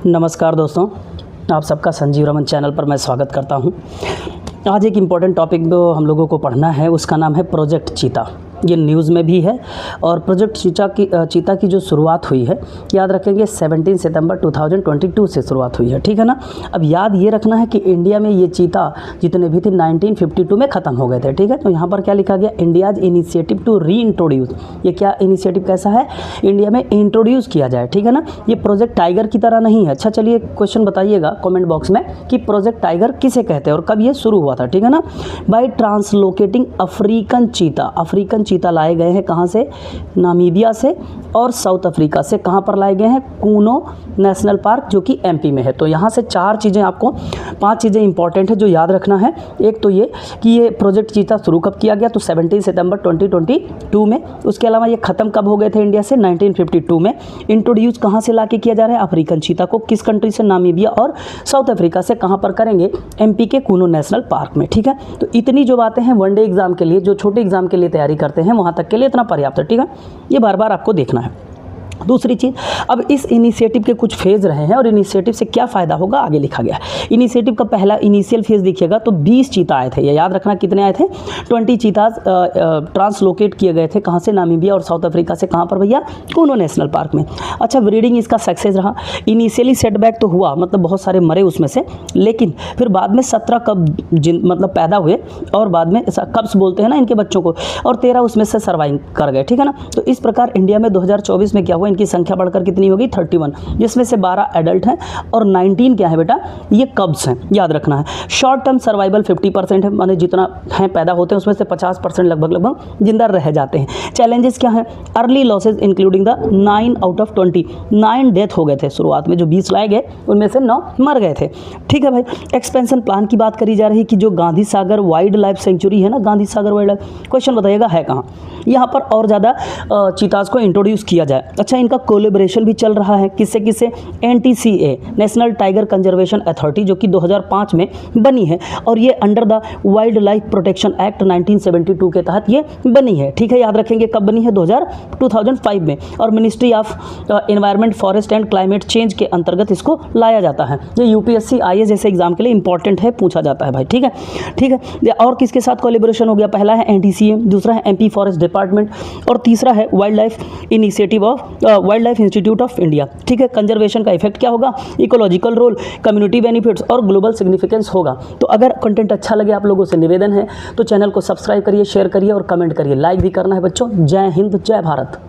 नमस्कार दोस्तों, आप सबका संजीव रमन चैनल पर मैं स्वागत करता हूं। आज एक इम्पॉर्टेंट टॉपिक जो हम लोगों को पढ़ना है उसका नाम है प्रोजेक्ट चीता। ये न्यूज़ में भी है और प्रोजेक्ट चीता की जो शुरुआत हुई है, याद रखेंगे 17 सितंबर 2022 से शुरुआत हुई है, ठीक है ना। अब याद ये रखना है कि इंडिया में ये चीता जितने भी थे 1952 में ख़त्म हो गए थे, ठीक है। तो यहाँ पर क्या लिखा गया, India's initiative to reintroduce. ये क्या इनिशिएटिव कैसा है, इंडिया में इंट्रोड्यूस किया जाए, ठीक है ना। ये प्रोजेक्ट टाइगर की तरह नहीं है। अच्छा चलिए क्वेश्चन बताइएगा कॉमेंट बॉक्स में कि प्रोजेक्ट टाइगर किसे कहते हैं और कब ये शुरू हुआ था, ठीक है ना। Bye ट्रांसलोकेटिंग African cheetah. African cheetah लाए गए हैं कहाँ से, नामीबिया से और साउथ अफ्रीका से। कहाँ पर लाए गए हैं, कूनो नेशनल पार्क जो कि एमपी में है। तो यहाँ से चार चीज़ें आपको, पांच चीज़ें इंपॉर्टेंट है जो याद रखना है। एक तो ये कि ये प्रोजेक्ट चीता शुरू कब किया गया, तो 17 सितंबर 2022 में। उसके अलावा ये ख़त्म कब हो गए थे इंडिया से, 1952 में। इंट्रोड्यूस कहाँ से लाके किया जा रहा है, अफ्रीकन चीता को। किस कंट्री से, नामीबिया और साउथ अफ्रीका से। कहाँ पर करेंगे, एमपी के कूनो नेशनल पार्क में, ठीक है। तो इतनी जो बातें हैं वनडे एग्जाम के लिए, जो छोटे एग्जाम के लिए तैयारी करते हैं वहाँ तक के लिए इतना पर्याप्त है, ठीक है। ये बार बार आपको देखना है। दूसरी चीज़, अब इस इनिशिएटिव के कुछ फेज़ रहे हैं और इनिशिएटिव से क्या फ़ायदा होगा आगे लिखा गया है। इनिशिएटिव का पहला इनिशियल फेज़ देखिएगा तो 20 चीता आए थे। ये याद रखना, कितने आए थे, 20 चीताज ट्रांसलोकेट किए गए थे। कहाँ से, नामीबिया और साउथ अफ्रीका से। कहाँ पर भैया, कूनो नेशनल पार्क में। अच्छा, ब्रीडिंग इसका सक्सेस रहा। इनिशियली सेटबैक तो हुआ, मतलब बहुत सारे मरे उसमें से, लेकिन फिर बाद में 17 कब मतलब पैदा हुए और बाद में कब्स बोलते हैं ना इनके बच्चों को, और 13 उसमें से सर्वाइव कर गए, ठीक है ना। तो इस प्रकार इंडिया में 2024 में क्या हुआ, इनकी संख्या बढ़कर कितनी होगी, 31, जिसमें से 12 एडल्ट हैं और 19 क्या है बेटा, ये कब्स हैं, याद रखना है। शॉर्ट टर्म सर्वाइवल 50% है, माने जितना है पैदा होते हैं उसमें से 50% लगभग जिंदा रह जाते हैं। चैलेंजेस क्या हैं, early losses including the 9 out of 20, 9 death हो गए थे शुरुआत में। जो 20 लाए गए उनमें से 9 मर गए थे, ठीक है भाई। एक्सपेंशन प्लान की बात करी जा रही है कि जो Gandhi Sagar wild life sanctuary है ना, Gandhi Sagar wild life, question बताइएगा है कहाँ, यहाँ पर और ज़्यादा चीताज को इंट्रोड्यूस किया जाए। अच्छा, इनका कोलैबोरेशन भी चल रहा है, किससे किससे, NTCA national tiger conservation authority जो कि 2005 में बनी है और ये under the wild life protection act 1972 के तहत ये बनी है, ठीक है। याद रखेंगे कब बनी है, 2005 में। और ministry of environment, forest and climate change के अंतर्गत इसको लाया जाता है। ये UPSC IAS जैसे एग्जाम के लिए इंपॉर्टेंट है, पूछा जाता है भाई, ठीक है, ठीक है। और किसके साथ कोलैबोरेशन हो गया, पहला है NTCA, दूसरा है MP फॉरेस्ट डिपार्टमेंट और तीसरा है wild life initiative of wild life institute of India, ठीक है। कंजर्वेशन का इफेक्ट क्या होगा, इकोलॉजिकल रोल, कम्युनिटी बेनिफिट्स और ग्लोबल सिग्निफिकेंस होगा। तो अगर कंटेंट अच्छा लगे, आप लोगों से निवेदन है तो चैनल को सब्सक्राइब करिए, शेयर करिए और कमेंट करिए। लाइक भी करना है बच्चों। जय हिंद, जय भारत।